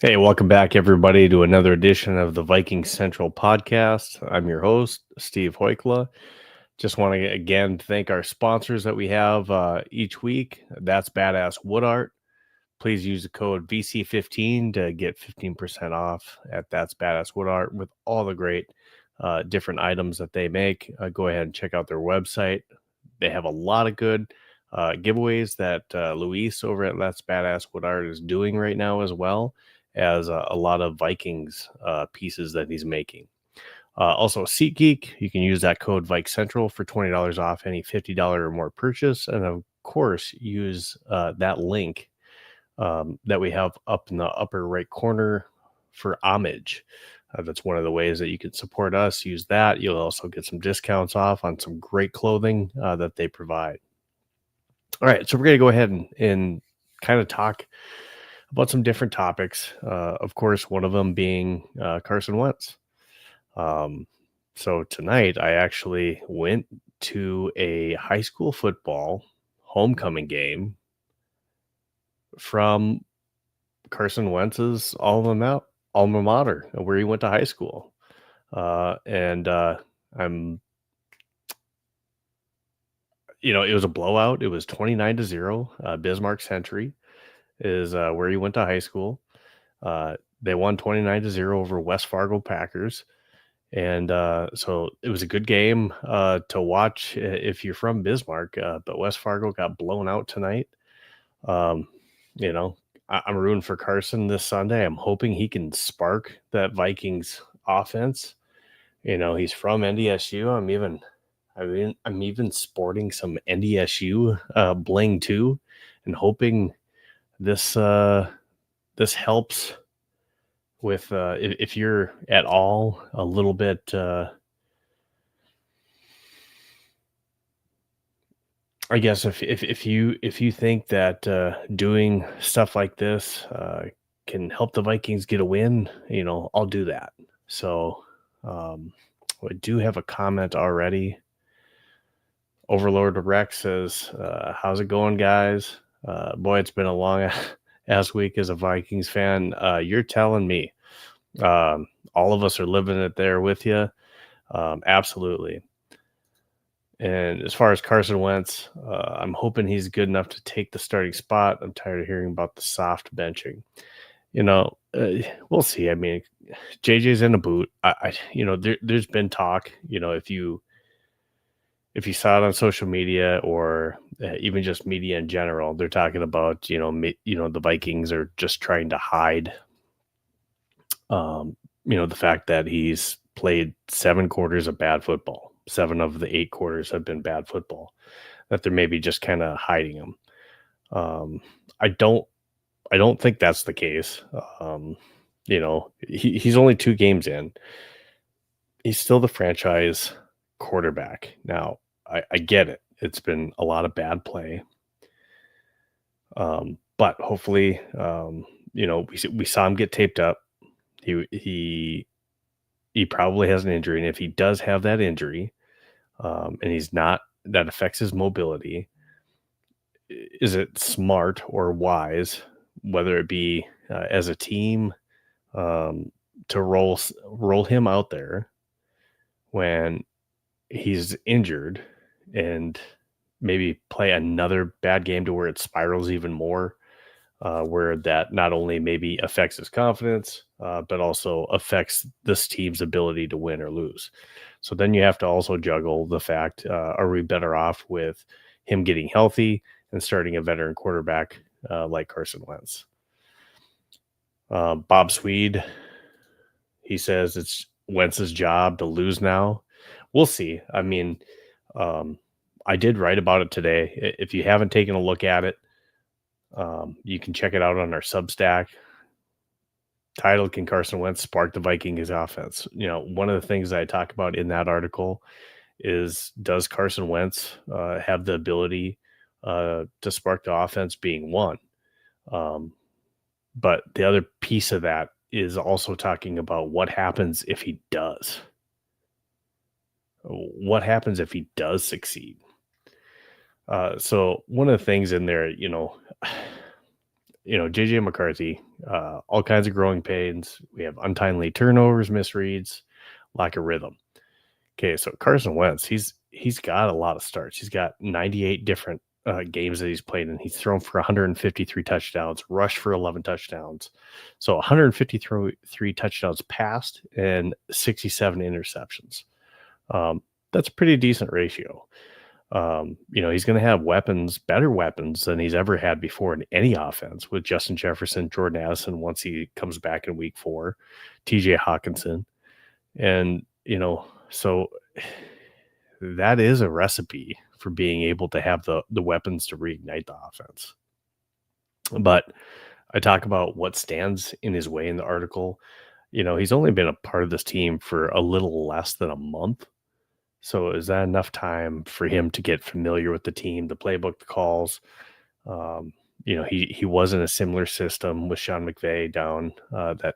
Hey, welcome back, everybody, to another edition of the Vikings Central podcast. I'm your host, Steve Hoykla. Just want to again thank our sponsors that we have each week. That's Badass Wood Art. Please use the code VC15 to get 15% off at That's Badass Wood Art with all the great different items that they make. Go ahead and check out their website. They have a lot of good giveaways that Luis over at That's Badass Wood Art is doing right now, as well as a lot of Vikings pieces that he's making. Also, SeatGeek, you can use that code VikeCentral for $20 off any $50 or more purchase. And of course, use that link that we have up in the upper right corner for homage. That's one of the ways that you can support us. Use that. You'll also get some discounts off on some great clothing that they provide. All right, so we're going to go ahead and kind of talk about some different topics. Of course, one of them being Carson Wentz. So tonight I actually went to a high school football homecoming game from Carson Wentz's alma mater, where he went to high school. And I'm, it was a blowout. It was 29-0. Bismarck Century is where he went to high school. They won 29-0 over West Fargo Packers. And so it was a good game to watch if you're from Bismarck. But West Fargo got blown out tonight. I'm rooting for Carson this Sunday. I'm hoping he can spark that Vikings offense. He's from NDSU. I'm even sporting some NDSU bling too, and hoping this helps with if you're at all a little bit I guess if you think that doing stuff like this can help the Vikings get a win, I'll do that. So I do have a comment already. Overlord Rex says, how's it going, guys? Boy, it's been a long ass week as a Vikings fan. You're telling me. All of us are living it there with you. Absolutely. And as far as Carson Wentz, I'm hoping he's good enough to take the starting spot. I'm tired of hearing about the soft benching. We'll see. I mean, JJ's in a boot. There's been talk. If you saw it on social media or even just media in general, they're talking about the Vikings are just trying to hide the fact that he's played 7 quarters of bad football. 7 of the 8 quarters have been bad football, that they're maybe just kind of hiding him. I don't think that's the case. He's only 2 games in. He's still the franchise quarterback. Now, I get it. It's been a lot of bad play. But hopefully, we saw him get taped up. He probably has an injury, and if he does have that injury, and he's not, that affects his mobility. Is it smart or wise, whether it be as a team, to roll him out there when he's injured and maybe play another bad game to where it spirals even more? Where that not only maybe affects his confidence, but also affects this team's ability to win or lose. So then you have to also juggle the fact, are we better off with him getting healthy and starting a veteran quarterback like Carson Wentz? Bob Swede, he says it's Wentz's job to lose now. We'll see. I mean, I did write about it today. If you haven't taken a look at it, you can check it out on our Substack. Titled, "Can Carson Wentz Spark the Vikings Offense?" One of the things that I talk about in that article is, does Carson Wentz have the ability to spark the offense, being one? But the other piece of that is also talking about what happens if he does. What happens if he does succeed? So one of the things in there, JJ McCarthy, all kinds of growing pains. We have untimely turnovers, misreads, lack of rhythm. Okay, so Carson Wentz, he's got a lot of starts. He's got 98 different games that he's played in. He's thrown for 153 touchdowns, rushed for 11 touchdowns. So 153 touchdowns passed and 67 interceptions. That's a pretty decent ratio. He's going to have better weapons than he's ever had before in any offense with Justin Jefferson, Jordan Addison once he comes back in week 4, TJ Hawkinson. And, so that is a recipe for being able to have the weapons to reignite the offense. But I talk about what stands in his way in the article. He's only been a part of this team for a little less than a month. So is that enough time for him to get familiar with the team, the playbook, the calls? He was in a similar system with Sean McVay down that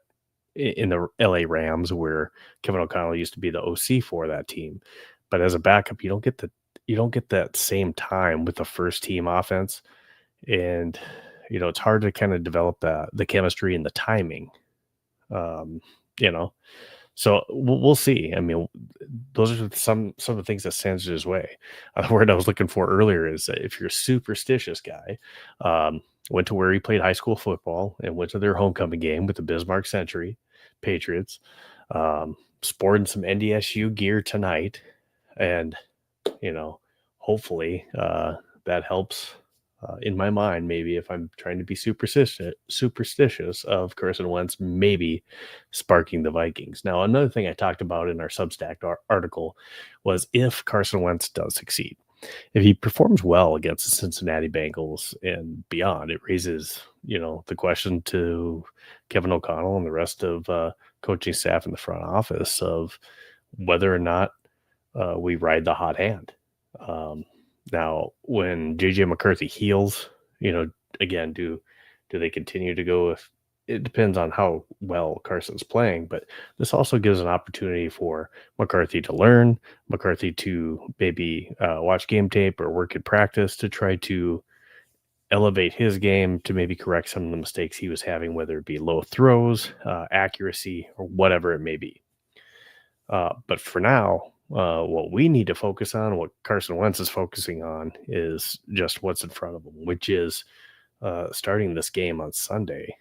in the LA Rams, where Kevin O'Connell used to be the OC for that team. But as a backup, you don't get that same time with the first team offense, and it's hard to kind of develop the chemistry and the timing. So we'll see. I mean, those are some of the things that stands his way. The word I was looking for earlier is that if you're a superstitious guy, went to where he played high school football and went to their homecoming game with the Bismarck Century Patriots, sporting some NDSU gear tonight, and hopefully that helps. In my mind, maybe if I'm trying to be superstitious of Carson Wentz, maybe sparking the Vikings. Now, another thing I talked about in our Substack article was if Carson Wentz does succeed, if he performs well against the Cincinnati Bengals and beyond, it raises, the question to Kevin O'Connell and the rest of coaching staff in the front office of whether or not we ride the hot hand. Now, when JJ McCarthy heals, again, do they continue to go with? It depends on how well Carson's playing, but this also gives an opportunity for McCarthy to learn, McCarthy to maybe watch game tape or work in practice to try to elevate his game to maybe correct some of the mistakes he was having, whether it be low throws, accuracy, or whatever it may be. But for now, what we need to focus on, what Carson Wentz is focusing on, is just what's in front of him, which is starting this game on Sunday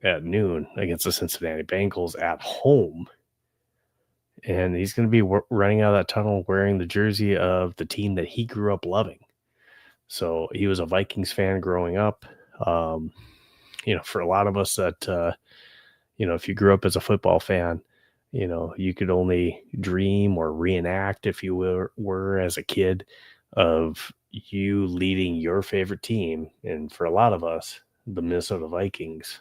at noon against the Cincinnati Bengals at home. And he's going to be running out of that tunnel wearing the jersey of the team that he grew up loving. So he was a Vikings fan growing up. For a lot of us that, if you grew up as a football fan, you could only dream or reenact, if you were as a kid, of you leading your favorite team. And for a lot of us, the Minnesota Vikings,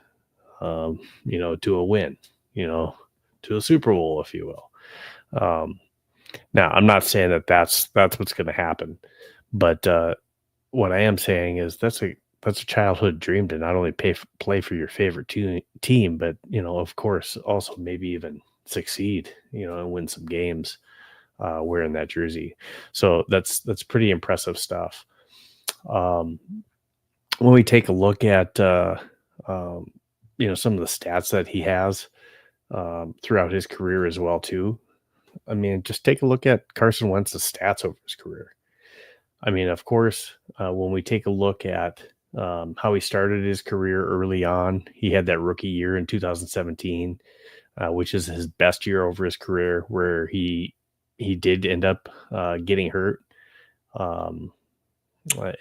to a win, to a Super Bowl, if you will. Now, I'm not saying that that's what's going to happen, but what I am saying is that's a childhood dream to not only play for your favorite team, but, of course, also maybe even succeed, and win some games wearing that jersey. So that's pretty impressive stuff. When we take a look at, some of the stats that he has throughout his career as well, too. I mean, just take a look at Carson Wentz's stats over his career. I mean, of course, when we take a look at how he started his career early on, he had that rookie year in 2017, which is his best year over his career, where he did end up getting hurt and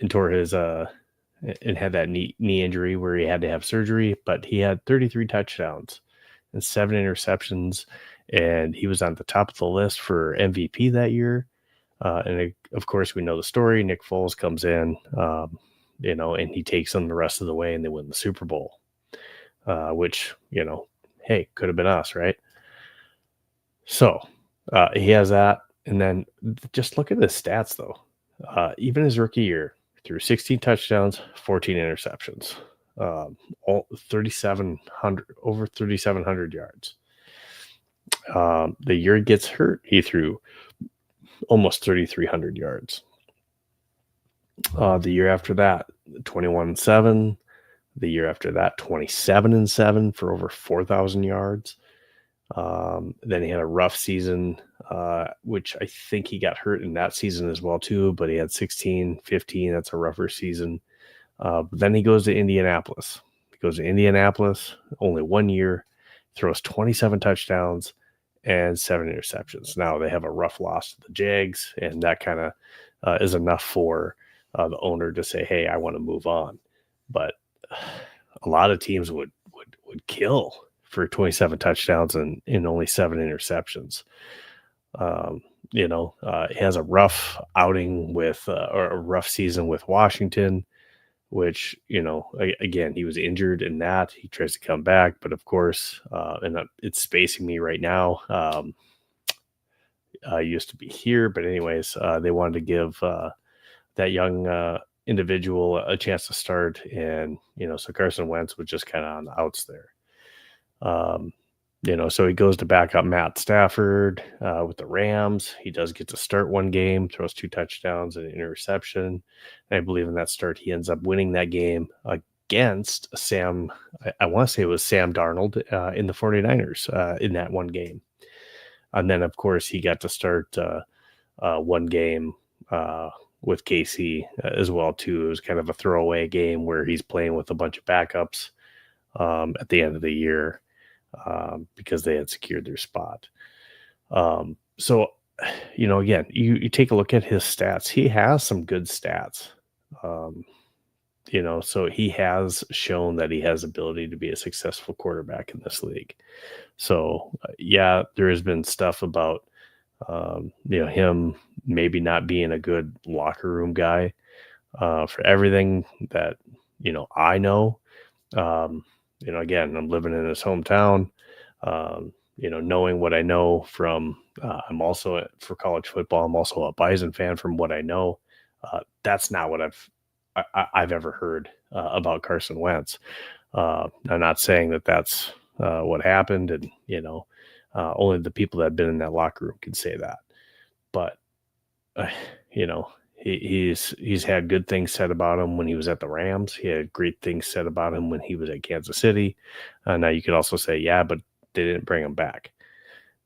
tore his and had that knee injury where he had to have surgery, but he had 33 touchdowns and 7 interceptions, and he was on the top of the list for MVP that year. Of course, we know the story. Nick Foles comes in, and he takes them the rest of the way, and they win the Super Bowl, which, hey, could have been us, right? So he has that. And then just look at his stats, though. Even his rookie year, threw 16 touchdowns, 14 interceptions, over 3,700 yards. The year he gets hurt, he threw almost 3,300 yards. The year after that, 21-7. The year after that, 27-7 for over 4,000 yards. Then he had a rough season, which I think he got hurt in that season as well too, but he had 16, 15. That's a rougher season. But then he goes to Indianapolis. He goes to Indianapolis, only 1 year, throws 27 touchdowns and 7 interceptions. Now they have a rough loss to the Jags, and that kind of is enough for the owner to say, "Hey, I want to move on." But a lot of teams would kill for 27 touchdowns and only 7 interceptions. He has a rough outing with or a rough season with Washington, which, again, he was injured in that. He tries to come back, but of course, and it's spacing me right now. Used to be here, but anyways, they wanted to give that young individual a chance to start, and so Carson Wentz was just kind of on the outs there. So he goes to back up Matt Stafford with the Rams. He does get to start one game, throws 2 touchdowns and an interception. And I believe in that start, he ends up winning that game against Sam. I want to say it was Sam Darnold in the 49ers in that one game. And then, of course, he got to start one game with KC as well, too. It was kind of a throwaway game where he's playing with a bunch of backups at the end of the year. Because they had secured their spot. So, again, you take a look at his stats. He has some good stats. So he has shown that he has ability to be a successful quarterback in this league. So, there has been stuff about, him maybe not being a good locker room guy for everything that, I know. Again, I'm living in his hometown, knowing what I know from, I'm also for college football. I'm also a Bison fan from what I know. That's not what I've ever heard about Carson Wentz. I'm not saying that that's what happened. And, only the people that have been in that locker room can say that, but he's had good things said about him when he was at the Rams. He had great things said about him when he was at Kansas City. Now you could also say, but they didn't bring him back.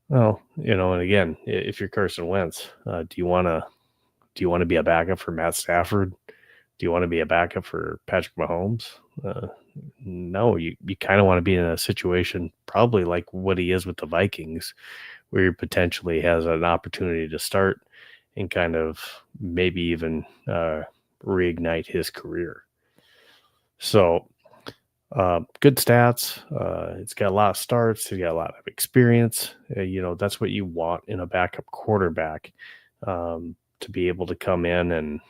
Well, and again, if you're Carson Wentz, do you want to be a backup for Matt Stafford? Do you want to be a backup for Patrick Mahomes? No, you kind of want to be in a situation probably like what he is with the Vikings, where he potentially has an opportunity to start and kind of maybe even reignite his career. So good stats. It's got a lot of starts. He's got a lot of experience. That's what you want in a backup quarterback, to be able to come in and,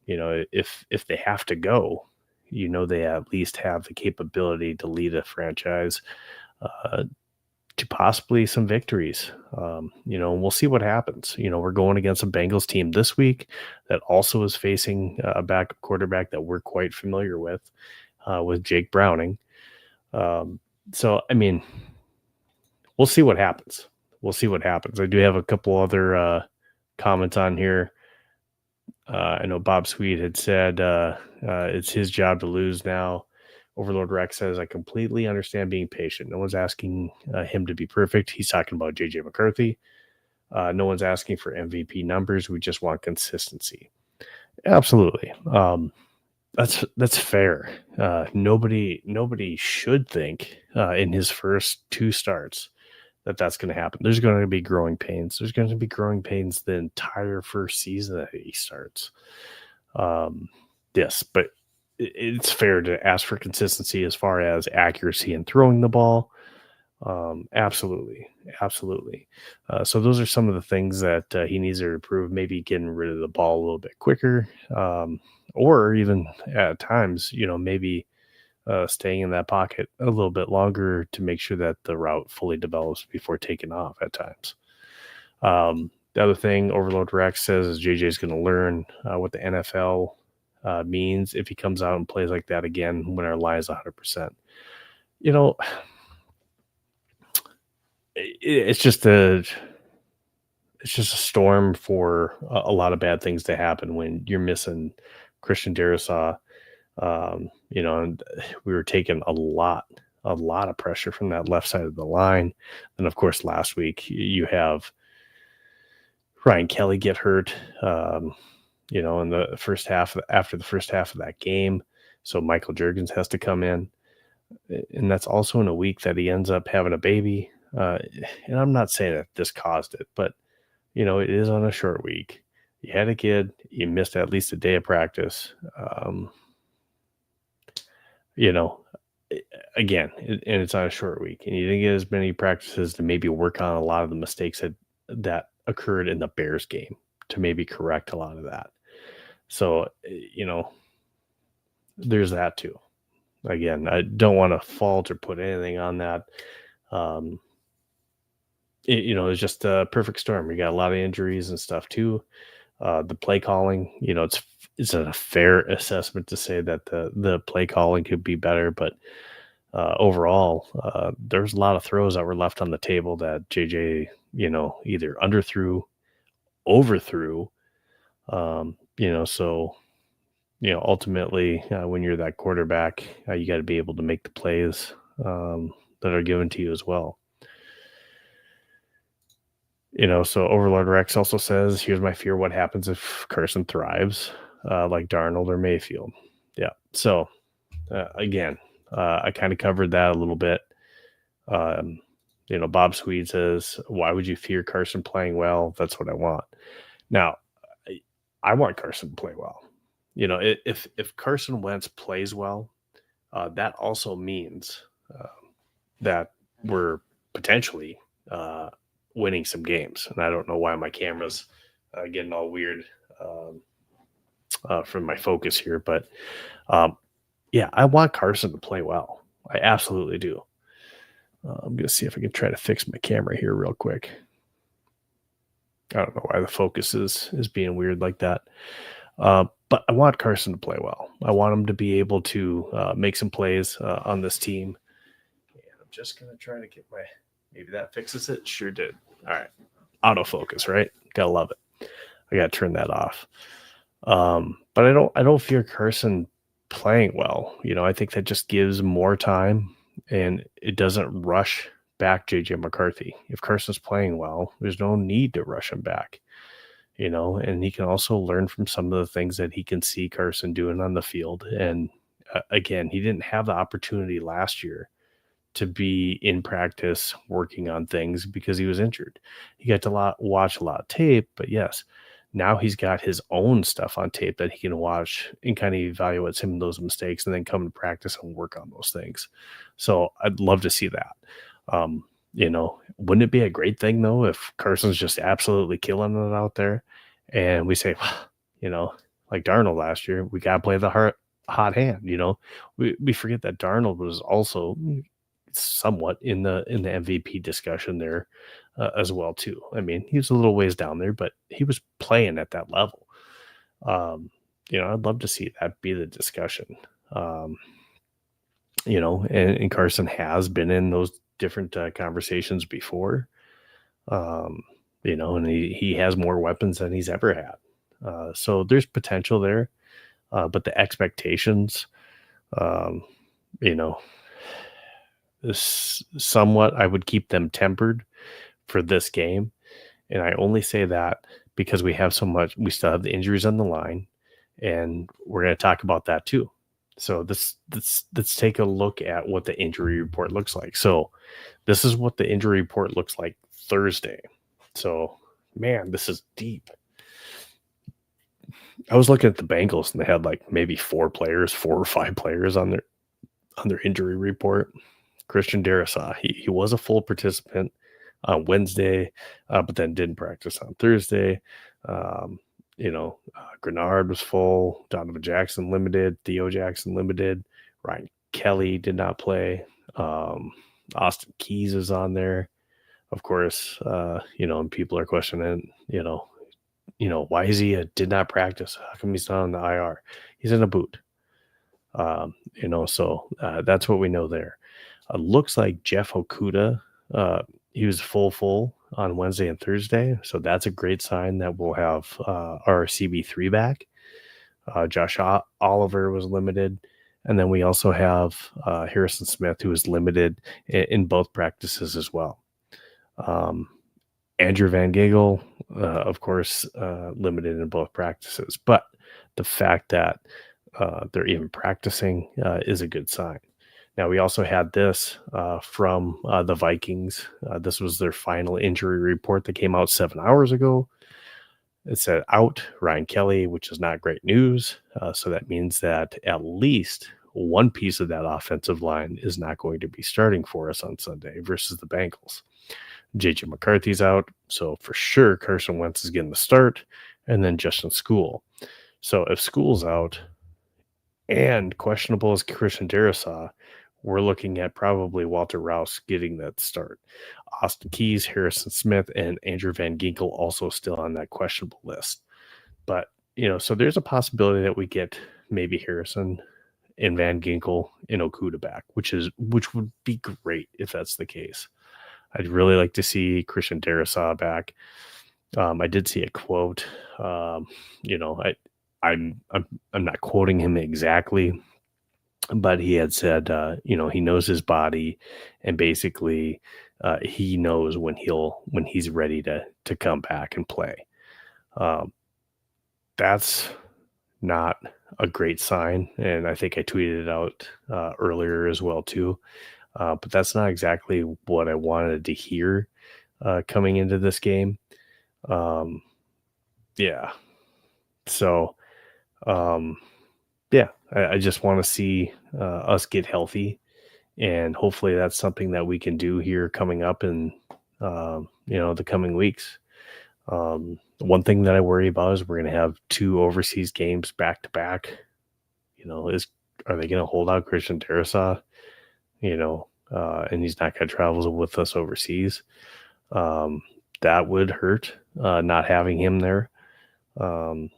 if they have to go, they at least have the capability to lead a franchise to possibly some victories. We'll see what happens. We're going against a Bengals team this week that also is facing a backup quarterback that we're quite familiar with Jake Browning. So, I mean, we'll see what happens. I do have a couple other comments on here. I know Bob Sweet had said it's his job to lose now. Overlord Rex says, I completely understand being patient. No one's asking him to be perfect. He's talking about J.J. McCarthy. No one's asking for MVP numbers. We just want consistency. Absolutely. That's fair. Nobody should think in his first 2 starts that's going to happen. There's going to be growing pains. There's going to be growing pains the entire first season that he starts. Yes, but it's fair to ask for consistency as far as accuracy in throwing the ball. Absolutely. So those are some of the things that he needs to improve, maybe getting rid of the ball a little bit quicker, or even at times, maybe staying in that pocket a little bit longer to make sure that the route fully develops before taking off at times. The other thing Overload Rex says is JJ is going to learn what the NFL means if he comes out and plays like that again when our line is 100%. It's just a storm for a lot of bad things to happen when you're missing Christian Darrisaw, And we were taking a lot of pressure from that left side of the line. And of course, last week you have Ryan Kelly get hurt, in the first half, after the first half of that game. So Michael Jurgens has to come in. And that's also in a week that he ends up having a baby. And I'm not saying that this caused it, but, it is on a short week. You had a kid, you missed at least a day of practice. you know, Again, and it's on a short week, and you didn't get as many practices to maybe work on a lot of the mistakes that occurred in the Bears game to maybe correct a lot of that. So, there's that too. Again, I don't want to fault or put anything on that. Um, it's just a perfect storm. We got a lot of injuries and stuff too. The play calling, it's a fair assessment to say that the play calling could be better, but overall, there's a lot of throws that were left on the table that JJ, either underthrew, overthrew. So ultimately, when you're that quarterback, you got to be able to make the plays that are given to you as well. So Overlord Rex also says, here's my fear. What happens if Carson thrives like Darnold or Mayfield? Yeah. So again, I kind of covered that a little bit. Bob Swede says, why would you fear Carson playing well? That's what I want. Now, I want Carson to play well. If Carson Wentz plays well, that also means that we're potentially winning some games. And I don't know why my camera's getting all weird from my focus here, but I want Carson to play well. I absolutely do. I'm going to see if I can try to fix my camera here real quick. I don't know why the focus is being weird like that. But I want Carson to play well. I want him to be able to make some plays on this team. And I'm just going to try to get maybe that fixes it. Sure did. All right. Autofocus, right? Gotta love it. I got to turn that off. But I don't fear Carson playing well. I think that just gives more time and it doesn't rush back JJ McCarthy. If Carson's playing well, there's no need to rush him back, and he can also learn from some of the things that he can see Carson doing on the field. And again, he didn't have the opportunity last year to be in practice working on things because he was injured. He got to watch a lot of tape, but yes, now he's got his own stuff on tape that he can watch and kind of evaluate some of those mistakes and then come to practice and work on those things. So I'd love to see that. Wouldn't it be a great thing though if Carson's just absolutely killing it out there and we say, like Darnold last year, we got to play the hot hand. We forget that Darnold was also somewhat in the MVP discussion there as well too. I mean, he was a little ways down there, but he was playing at that level. I'd love to see that be the discussion. And Carson has been in those different conversations before. And he has more weapons than he's ever had. So there's potential there. But the expectations, somewhat, I would keep them tempered for this game. And I only say that because we still have the injuries on the line, and we're going to talk about that too. So let's take a look at what the injury report looks like. So this is what the injury report looks like Thursday. So, man, this is deep. I was looking at the Bengals and they had like maybe 4 or 5 players on their injury report. Christian Darrisaw, he was a full participant on Wednesday, but then didn't practice on Thursday. Grenard was full. Donovan Jackson limited. Theo Jackson limited. Ryan Kelly did not play. Austin Keys is on there, of course. And people are questioning, why is he did not practice? How come he's not on the IR? He's in a boot. So that's what we know there. Looks like Jeff Okudah, he was full on Wednesday and Thursday. So that's a great sign that we'll have our CB3 back. Josh Oliver was limited. And then we also have Harrison Smith, who was limited in both practices as well. Andrew Van Ginkel, of course, limited in both practices. But the fact that they're even practicing is a good sign. Now, we also had this from the Vikings. This was their final injury report that came out 7 hours ago. It said out Ryan Kelly, which is not great news. So that means that at least one piece of that offensive line is not going to be starting for us on Sunday versus the Bengals. JJ McCarthy's out, so for sure Carson Wentz is getting the start, and then Justin School. So if School's out and questionable as Christian Darrisaw, we're looking at probably Walter Rouse getting that start. Austin Keys, Harrison Smith, and Andrew Van Ginkel also still on that questionable list. But, so there's a possibility that we get maybe Harrison and Van Ginkel and Okuda back, which would be great if that's the case. I'd really like to see Christian Darrisaw back. I did see a quote. I'm not quoting him exactly, but he had said, he knows his body, and basically, he knows when he's ready to come back and play. That's not a great sign, and I think I tweeted it out earlier as well too. But that's not exactly what I wanted to hear coming into this game. Yeah. So, I just want to see us get healthy, and hopefully that's something that we can do here coming up in, the coming weeks. One thing that I worry about is we're going to have 2 overseas games back to back. Are they going to hold out Christian Darrisaw? And he's not going to travel with us overseas. That would hurt, not having him there. We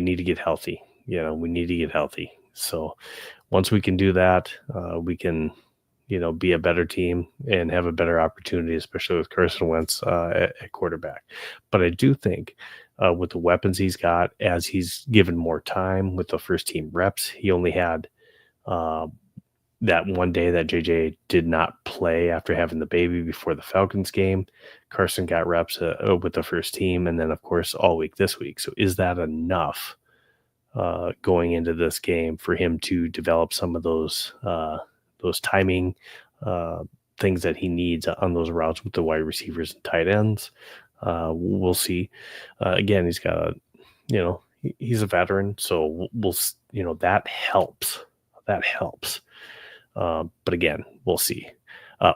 need to get healthy. We need to get healthy. So once we can do that, we can, be a better team and have a better opportunity, especially with Carson Wentz at quarterback. But I do think with the weapons he's got, as he's given more time with the first team reps, he only had that one day that JJ did not play after having the baby before the Falcons game. Carson got reps with the first team, and then, of course, all week this week. So is that enough going into this game for him to develop some of those timing things that he needs on those routes with the wide receivers and tight ends? We'll see. Again, he's got he's a veteran, so we'll that helps. That helps. But again, we'll see.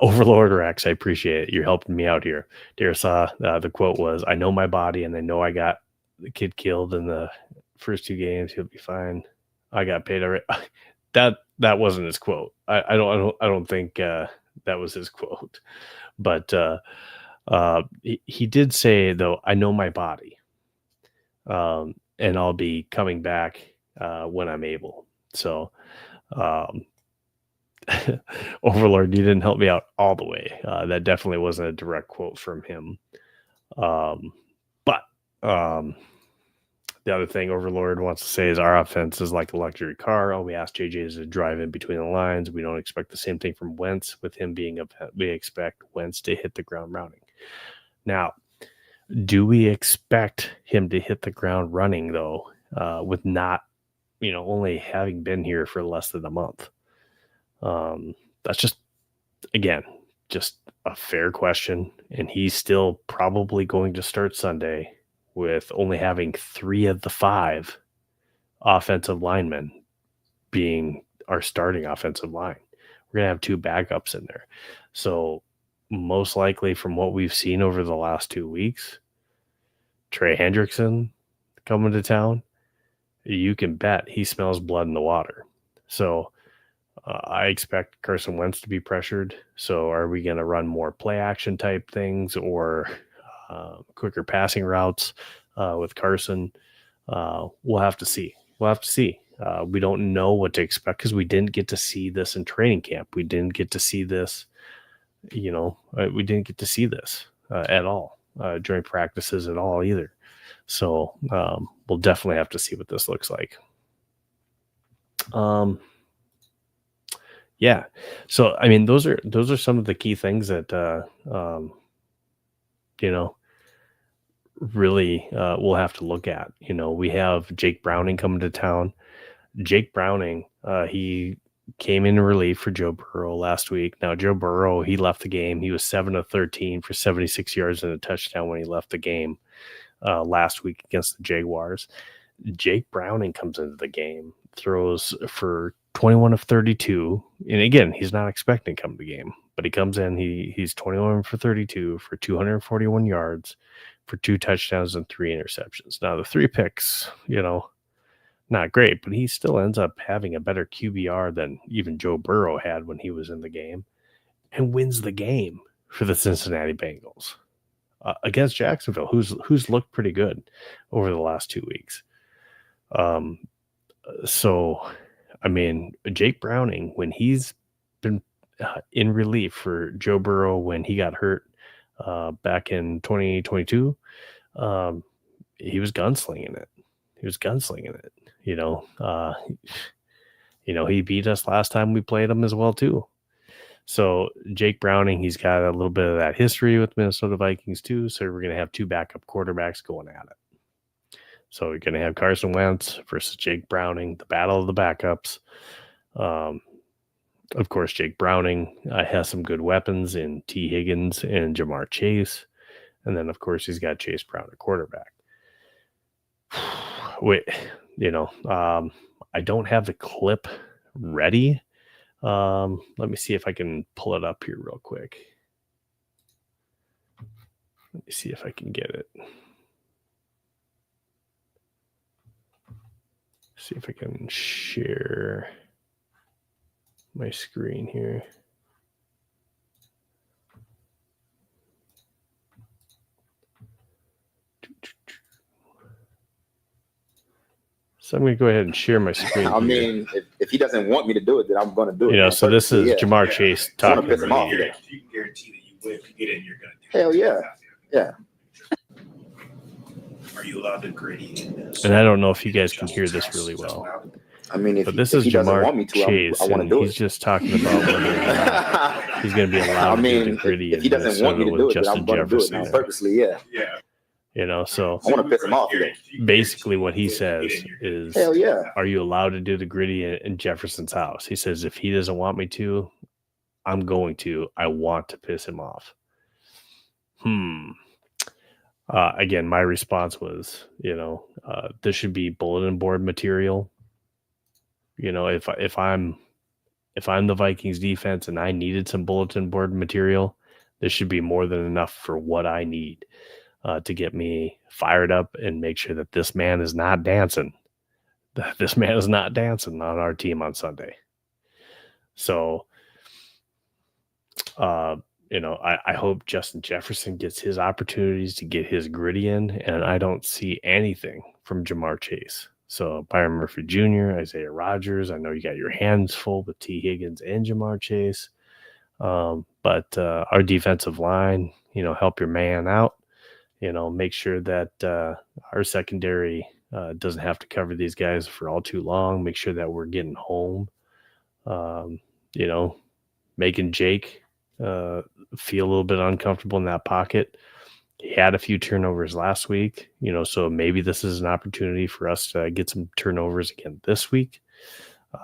Overlord Rex, I appreciate it. You're helping me out here. Darrisaw, the quote was, "I know my body, and I know I got the kid killed in the first 2 games. He'll be fine. I got paid already." That wasn't his quote. I don't think that was his quote. But he did say, though, "I know my body, and I'll be coming back when I'm able." So. Overlord, you didn't help me out all the way. That definitely wasn't a direct quote from him. But the other thing Overlord wants to say is our offense is like a luxury car. All we ask JJ is to drive in between the lines. We don't expect the same thing from Wentz. With him being we expect Wentz to hit the ground running. Now, do we expect him to hit the ground running, though, with not, only having been here for less than a month? That's just a fair question. And he's still probably going to start Sunday with only having 3 of the 5 offensive linemen being our starting offensive line. We're going to have 2 backups in there. So most likely from what we've seen over the last 2 weeks, Trey Hendrickson coming to town, you can bet he smells blood in the water. So I expect Carson Wentz to be pressured. So are we going to run more play action type things or quicker passing routes with Carson? We'll have to see. We don't know what to expect because we didn't get to see this in training camp. We didn't get to see this, at all during practices at all either. So we'll definitely have to see what this looks like. Yeah. So I mean, those are some of the key things that really we'll have to look at. We have Jake Browning coming to town. Jake Browning, he came in relief for Joe Burrow last week. Now, Joe Burrow, he left the game. He was 7 of 13 for 76 yards and a touchdown when he left the game last week against the Jaguars. Jake Browning comes into the game, throws for 21 of 32. And again, he's not expecting to come to the game, but he comes in, he's 21 for 32 for 241 yards for 2 touchdowns and 3 interceptions. Now, the 3 picks, not great, but he still ends up having a better QBR than even Joe Burrow had when he was in the game and wins the game for the Cincinnati Bengals against Jacksonville, who's looked pretty good over the last 2 weeks. So, I mean, Jake Browning, when he's been in relief for Joe Burrow when he got hurt back in 2022, he was gunslinging it. He beat us last time we played him as well too. So Jake Browning, he's got a little bit of that history with Minnesota Vikings too. So we're going to have 2 backup quarterbacks going at it. So we're going to have Carson Wentz versus Jake Browning, the battle of the backups. Of course, Jake Browning has some good weapons in T. Higgins and Jamar Chase. And then, of course, he's got Chase Brown at quarterback. Wait, I don't have the clip ready. Let me see if I can pull it up here real quick. Let me see if I can get it. See if I can share my screen here. So I'm going to go ahead and share my screen. I mean, if he doesn't want me to do it, then I'm going to do it. So this is Jamar Chase talking. I want to piss him off. You can guarantee that you win. If you get in, you're going to do it. Hell yeah. Yeah. Are you allowed to gritty in this? And I don't know if you guys can hear this really well. I mean, but this is Jamar Chase, and he's just talking about whether he's going to be allowed to do the gritty if he doesn't want me to do it, then I'm going to do it now purposely, yeah. So I want to piss him off. Basically what he says is, hell yeah. Are you allowed to do the gritty in Jefferson's house? He says, if he doesn't want me to, I'm going to. I want to piss him off. Again, my response was, this should be bulletin board material. If I'm the Vikings defense and I needed some bulletin board material, this should be more than enough for what I need to get me fired up and make sure that this man is not dancing. This man is not dancing on our team on Sunday. So, I hope Justin Jefferson gets his opportunities to get his gritty in, and I don't see anything from Jamar Chase. So Byron Murphy Jr., Isaiah Rodgers, I know you got your hands full with T. Higgins and Jamar Chase. But our defensive line, help your man out. Make sure that our secondary doesn't have to cover these guys for all too long. Make sure that we're getting home. Making Jake feel a little bit uncomfortable in that pocket. He had a few turnovers last week, so maybe this is an opportunity for us to get some turnovers again this week.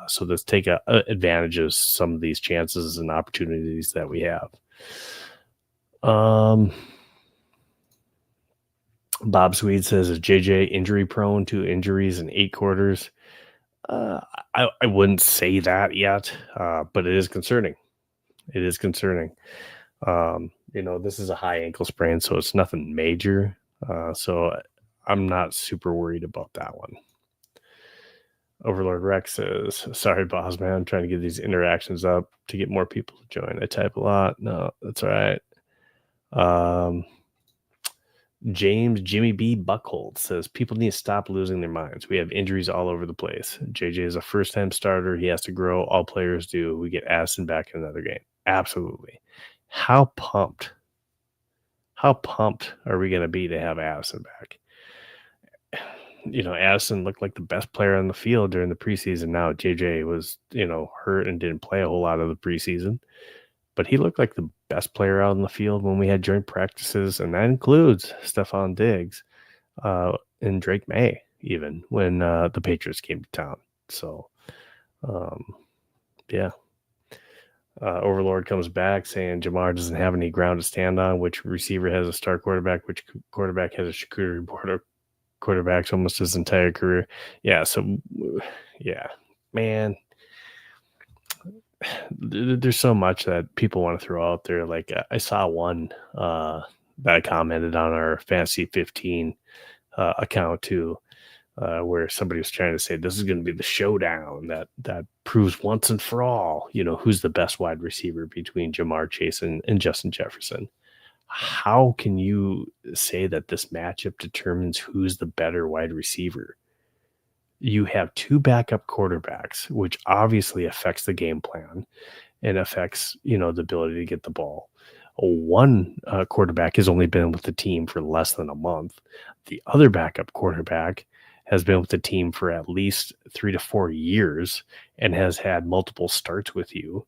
So let's take advantage of some of these chances and opportunities that we have. Bob Swede says, is JJ injury prone to injuries in 8 quarters? I wouldn't say that yet, but it is concerning. It is concerning. This is a high ankle sprain, so it's nothing major. So I'm not super worried about that one. Overlord Rex says, sorry, boss man, I'm trying to get these interactions up to get more people to join. I type a lot. No, that's all right. James Jimmy B. Buckhold says, people need to stop losing their minds. We have injuries all over the place. JJ is a first-time starter. He has to grow. All players do. We get Addison back in another game. Absolutely. How pumped are we going to be to have Addison back? Addison looked like the best player on the field during the preseason. Now JJ was, hurt and didn't play a whole lot of the preseason, but he looked like the best player out on the field when we had joint practices, and that includes Stephon Diggs and Drake May, even when the Patriots came to town. So, yeah. Overlord comes back saying Jamar doesn't have any ground to stand on. Which receiver has a star quarterback? Which quarterback has a charcuterie board of quarterbacks almost his entire career? Yeah. So, yeah, man, there's so much that people want to throw out there. Like I saw one that I commented on our Fantasy 15 account too. Where somebody was trying to say this is going to be the showdown that proves once and for all, who's the best wide receiver between Jamar Chase and Justin Jefferson. How can you say that this matchup determines who's the better wide receiver? You have two backup quarterbacks, which obviously affects the game plan and affects, the ability to get the ball. One quarterback has only been with the team for less than a month. The other backup quarterback has been with the team for at least 3 to 4 years and has had multiple starts with you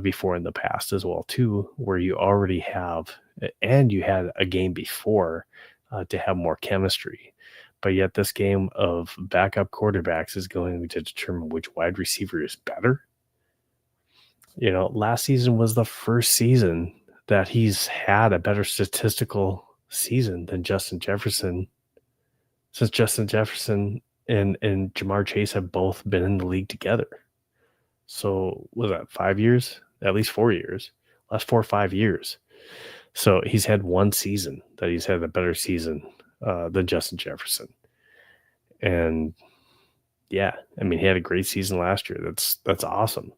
before in the past as well too, where you already have, and you had a game before to have more chemistry. But yet this game of backup quarterbacks is going to determine which wide receiver is better. Last season was the first season that he's had a better statistical season than Justin Jefferson, since Justin Jefferson and Jamar Chase have both been in the league together. So was that 5 years? At least 4 years. Last 4 or 5 years. So he's had one season that he's had a better season than Justin Jefferson. And yeah, I mean, he had a great season last year. That's awesome.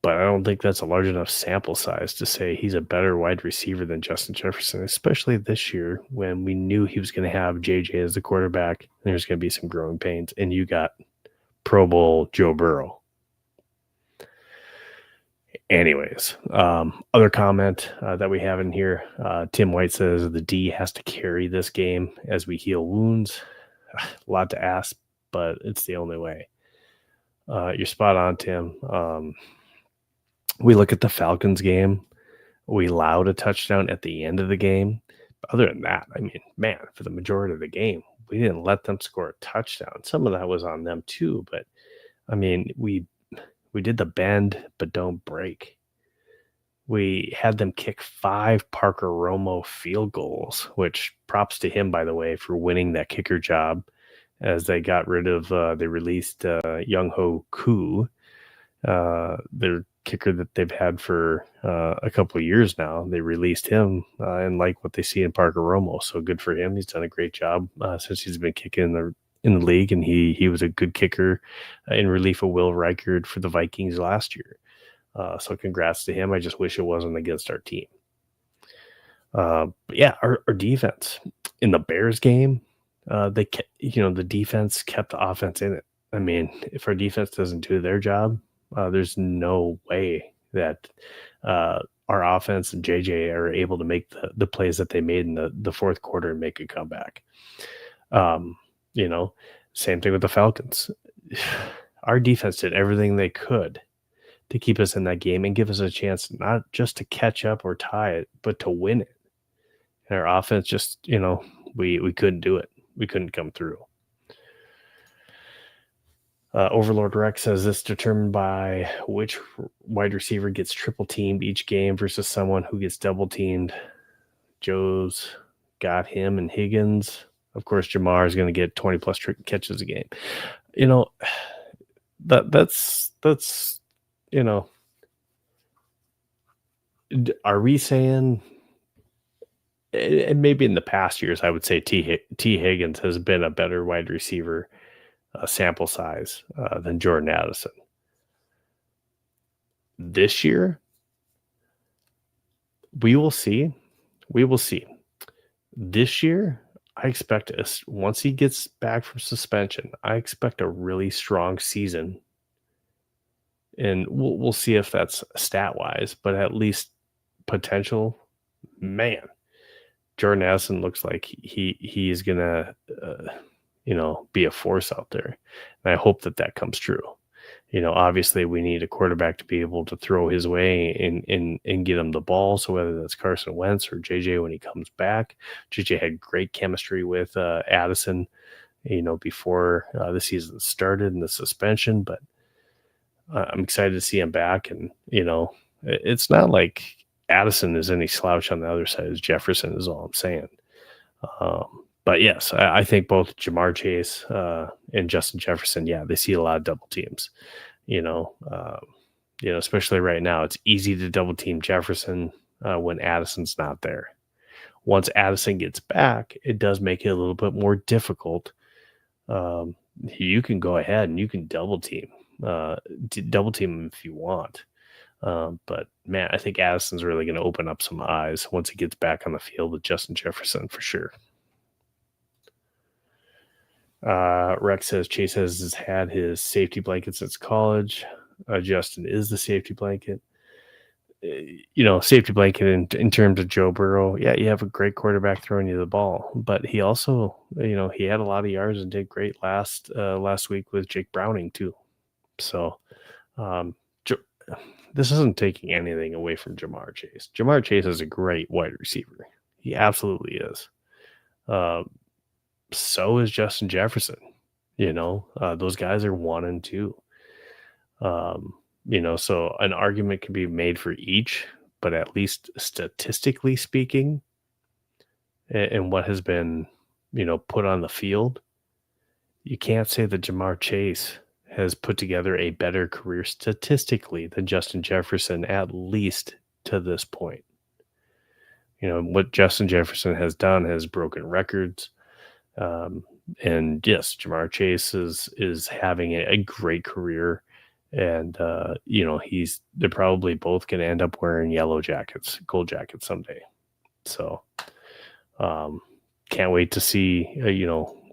But I don't think that's a large enough sample size to say he's a better wide receiver than Justin Jefferson, especially this year when we knew he was going to have JJ as the quarterback. And there's going to be some growing pains. And you got Pro Bowl Joe Burrow. Anyways, other comment that we have in here, Tim White says the D has to carry this game as we heal wounds. A lot to ask, but it's the only way. You're spot on, Tim. We look at the Falcons game. We allowed a touchdown at the end of the game. But other than that, I mean, man, for the majority of the game, we didn't let them score a touchdown. Some of that was on them too, but I mean, we did the bend but don't break. We had them kick 5 Parker Romo field goals, which props to him, by the way, for winning that kicker job, as they got rid of, they released Young Ho Koo, their kicker that they've had for a couple of years now. They released him and like what they see in Parker Romo. So good for him. He's done a great job since he's been kicking in the league, and he was a good kicker in relief of Will Reichard for the Vikings last year. So congrats to him. I just wish it wasn't against our team. But yeah, our defense in the Bears game, the defense kept the offense in it. I mean, if our defense doesn't do their job, there's no way that our offense and JJ are able to make the plays that they made in the fourth quarter and make a comeback. Same thing with the Falcons. Our defense did everything they could to keep us in that game and give us a chance not just to catch up or tie it, but to win it. And our offense just, we couldn't do it. We couldn't come through. Overlord Rex says this determined by which wide receiver gets triple teamed each game versus someone who gets double teamed. Joe's got him and Higgins. Of course, Jamar is going to get 20 plus catches a game. That's are we saying, and maybe in the past years, I would say T. Higgins has been a better wide receiver sample size than Jordan Addison. This year, we will see. This year, I expect us, once he gets back from suspension, I expect a really strong season. And we'll see if that's stat-wise, but at least potential, man. Jordan Addison looks like he's going to be a force out there. And I hope that comes true. Obviously we need a quarterback to be able to throw his way and get him the ball. So whether that's Carson Wentz or JJ when he comes back, JJ had great chemistry with Addison, before the season started and the suspension, but I'm excited to see him back. And, it's not like Addison is any slouch on the other side as Jefferson is all I'm saying. But yes, I think both Jamar Chase and Justin Jefferson, they see a lot of double teams, especially right now. It's easy to double team Jefferson when Addison's not there. Once Addison gets back, it does make it a little bit more difficult. You can go ahead and you can double team him if you want. But man, I think Addison's really going to open up some eyes once he gets back on the field with Justin Jefferson for sure. Rex says Chase has had his safety blanket since college. Justin is the safety blanket. Safety blanket in terms of Joe Burrow. Yeah, you have a great quarterback throwing you the ball, but he also, he had a lot of yards and did great last week with Jake Browning too. So, this isn't taking anything away from Jamar Chase. Jamar Chase is a great wide receiver. He absolutely is. So is Justin Jefferson. Those guys are 1 and 2. So an argument can be made for each, but at least statistically speaking, and what has been, put on the field, you can't say that Jamar Chase has put together a better career statistically than Justin Jefferson, at least to this point. What Justin Jefferson has done has broken records. And yes, Jamar Chase is having a great career. And, they're probably both going to end up wearing gold jackets someday. So, can't wait to see,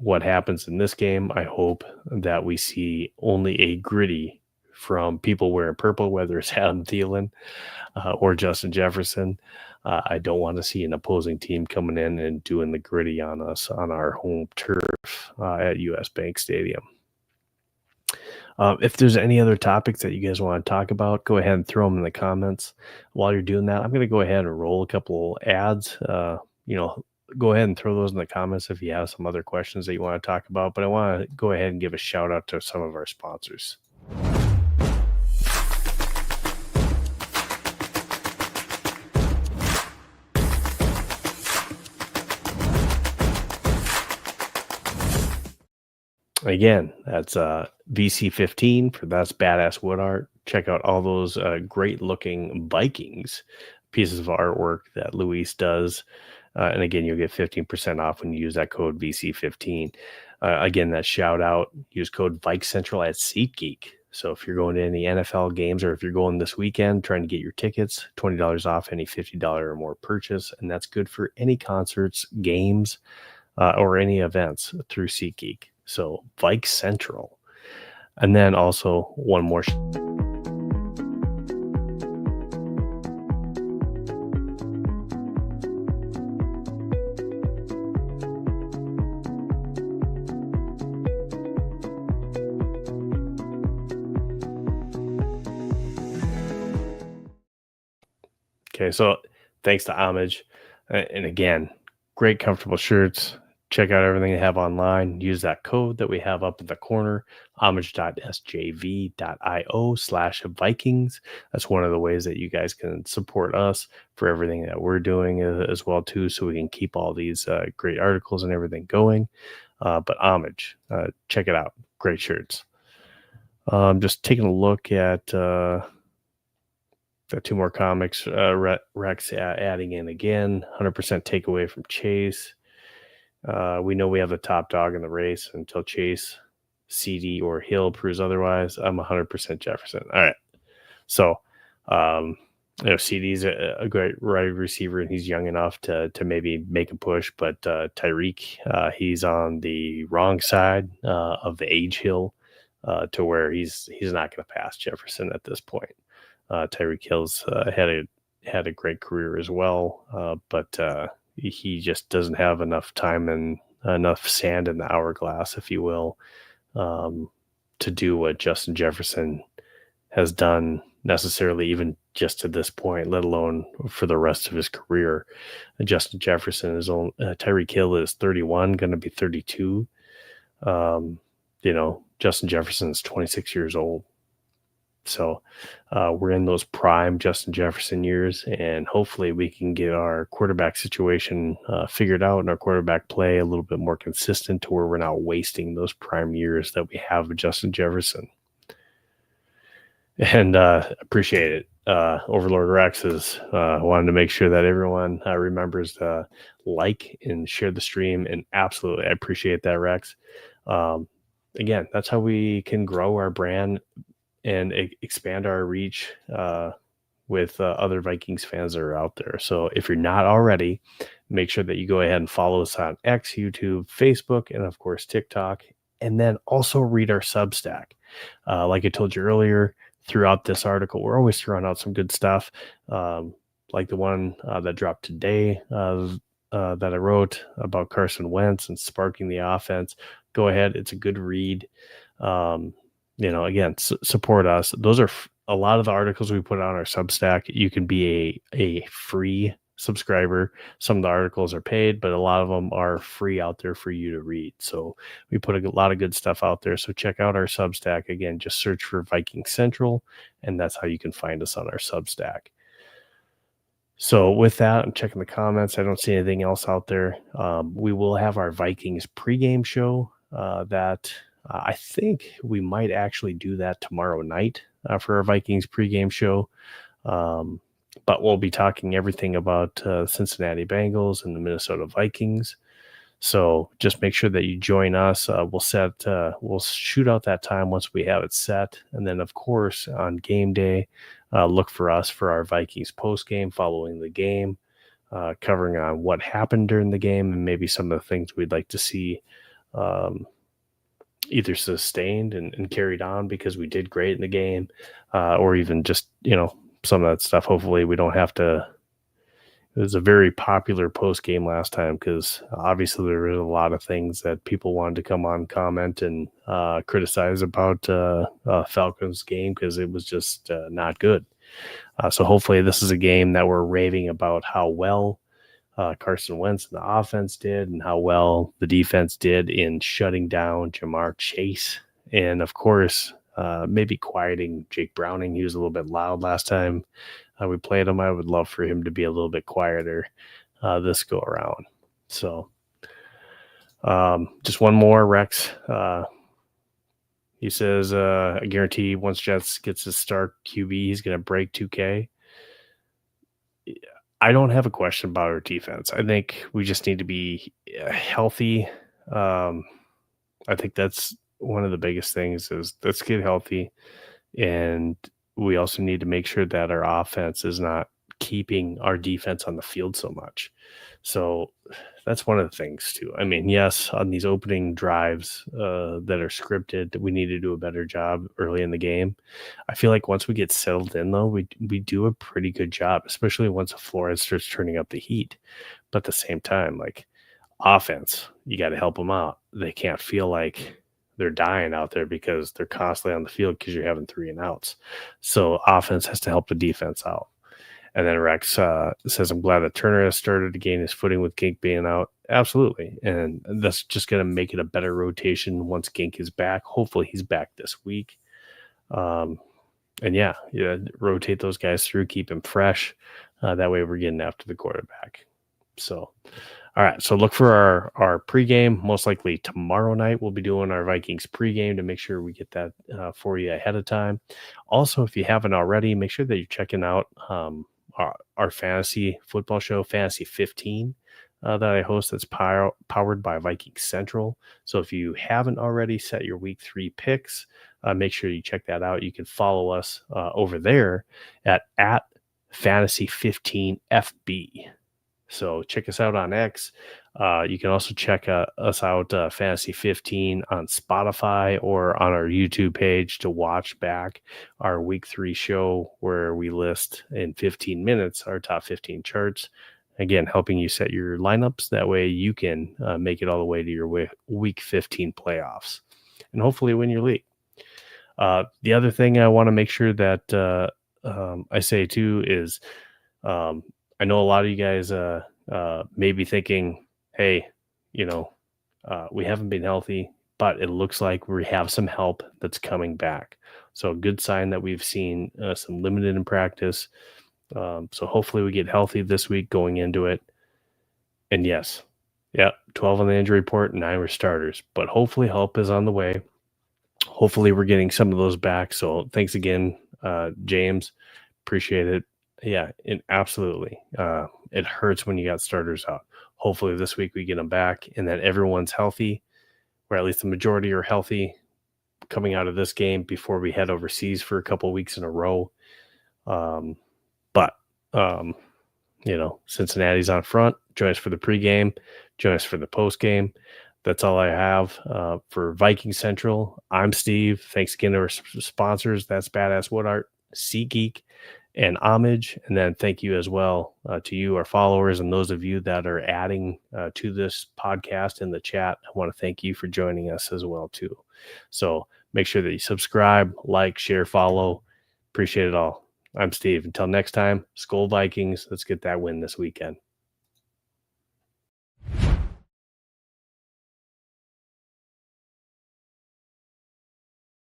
what happens in this game. I hope that we see only a gritty from people wearing purple, whether it's Adam Thielen or Justin Jefferson. I don't want to see an opposing team coming in and doing the gritty on us on our home turf at US Bank Stadium. If there's any other topics that you guys want to talk about, go ahead and throw them in the comments. While you're doing that, I'm going to go ahead and roll a couple ads. Go ahead and throw those in the comments if you have some other questions that you want to talk about. But I want to go ahead and give a shout out to some of our sponsors. Again, that's VC15 for That's Badass Wood Art. Check out all those great looking Vikings pieces of artwork that Luis does. And again, you'll get 15% off when you use that code VC15. Again, that shout out, use code VikeCentral at SeatGeek. So if you're going to any NFL games or if you're going this weekend trying to get your tickets, $20 off any $50 or more purchase. And that's good for any concerts, games, or any events through SeatGeek. So Vike Central. And then also one more. Okay, so thanks to Homage. And again, great comfortable shirts. Check out everything they have online. Use that code that we have up in the corner, homage.sjv.io/Vikings. That's one of the ways that you guys can support us for everything that we're doing as well, too, so we can keep all these great articles and everything going. But Homage, check it out. Great shirts. Just taking a look at the 2 more comics. Rex adding in again, 100% takeaway from Chase. We know we have the top dog in the race until Chase, CD, or Hill proves otherwise. I'm 100% Jefferson. All right. So, CD's a great wide receiver, and he's young enough to maybe make a push. But Tyreek, he's on the wrong side of the age hill to where he's not going to pass Jefferson at this point. Tyreek Hill's had a great career as well, but he just doesn't have enough time and enough sand in the hourglass, if you will, to do what Justin Jefferson has done necessarily, even just to this point, let alone for the rest of his career. Justin Jefferson is on, Tyreek Hill is 31, going to be 32. Justin Jefferson is 26 years old. So we're in those prime Justin Jefferson years, and hopefully we can get our quarterback situation figured out and our quarterback play a little bit more consistent to where we're not wasting those prime years that we have with Justin Jefferson. And appreciate it. Overlord Rex is wanted to make sure that everyone remembers to like and share the stream. And absolutely, I appreciate that, Rex. Again, that's how we can grow our brand and expand our reach with other Vikings fans that are out there. So if you're not already, make sure that you go ahead and follow us on X, YouTube, Facebook, and of course TikTok. And then also read our Substack. Like I told you earlier, throughout this article, we're always throwing out some good stuff, like the one that dropped today that I wrote about Carson Wentz and sparking the offense. Go ahead. It's a good read. Again, support us. Those are a lot of the articles we put on our Substack. You can be a free subscriber. Some of the articles are paid, but a lot of them are free out there for you to read. So we put a lot of good stuff out there. So check out our Substack. Again, just search for Viking Central, and that's how you can find us on our Substack. So with that, I'm checking the comments. I don't see anything else out there. We will have our Vikings pregame show that I think we might actually do that tomorrow night for our Vikings pregame show. But we'll be talking everything about Cincinnati Bengals and the Minnesota Vikings. So just make sure that you join us. We'll shoot out that time once we have it set. And then, of course, on game day, look for us for our Vikings post game following the game, covering on what happened during the game and maybe some of the things we'd like to see either sustained and carried on because we did great in the game, or even just, some of that stuff. Hopefully we don't have to. It was a very popular post game last time because obviously there were a lot of things that people wanted to come on, comment, and criticize about Falcons game because it was just not good. So hopefully this is a game that we're raving about how well Carson Wentz and the offense did and how well the defense did in shutting down Jamar Chase. And of course, maybe quieting Jake Browning. He was a little bit loud last time we played him. I would love for him to be a little bit quieter this go around. So just one more, Rex. He says, I guarantee once Jets gets his start QB, he's going to break 2K. I don't have a question about our defense. I think we just need to be healthy. I think that's one of the biggest things is let's get healthy. And we also need to make sure that our offense is not keeping our defense on the field so much. So that's one of the things too. I mean, yes, on these opening drives that are scripted, we need to do a better job early in the game. I feel like once we get settled in though, we do a pretty good job, especially once Flores starts turning up the heat. But at the same time, like offense, you got to help them out. They can't feel like they're dying out there because they're constantly on the field because you're having 3 and outs. So offense has to help the defense out. And then Rex says, I'm glad that Turner has started to gain his footing with Gink being out. Absolutely. And that's just going to make it a better rotation once Gink is back. Hopefully he's back this week. And yeah, rotate those guys through, keep them fresh. That way we're getting after the quarterback. So, all right. So look for our pregame. Most likely tomorrow night, we'll be doing our Vikings pregame to make sure we get that for you ahead of time. Also, if you haven't already, make sure that you're checking out our fantasy football show, Fantasy 15, that I host that's powered by Vikings Central. So if you haven't already set your week 3 picks, make sure you check that out. You can follow us over there at Fantasy 15 FB. So check us out on X. You can also check us out, Fantasy 15, on Spotify or on our YouTube page to watch back our Week 3 show where we list in 15 minutes our top 15 charts again, helping you set your lineups. That way you can make it all the way to your week 15 playoffs and hopefully win your league. The other thing I want to make sure that I say too is I know a lot of you guys may be thinking, hey, we haven't been healthy, but it looks like we have some help that's coming back. So a good sign that we've seen some limited in practice. So hopefully we get healthy this week going into it. And yes, 12 on the injury report, 9 were starters, but hopefully help is on the way. Hopefully we're getting some of those back. So thanks again, James. Appreciate it. Yeah, absolutely. It hurts when you got starters out. Hopefully this week we get them back and that everyone's healthy, or at least the majority are healthy coming out of this game before we head overseas for a couple of weeks in a row. But Cincinnati's on front. Join us for the pregame. Join us for the postgame. That's all I have for Viking Central. I'm Steve. Thanks again to our sponsors. That's Badass Wood Art, SeatGeek, and Homage. And then thank you as well to you, our followers, and those of you that are adding to this podcast in the chat. I want to thank you for joining us as well, too. So make sure that you subscribe, like, share, follow. Appreciate it all. I'm Steve. Until next time, Skol Vikings. Let's get that win this weekend.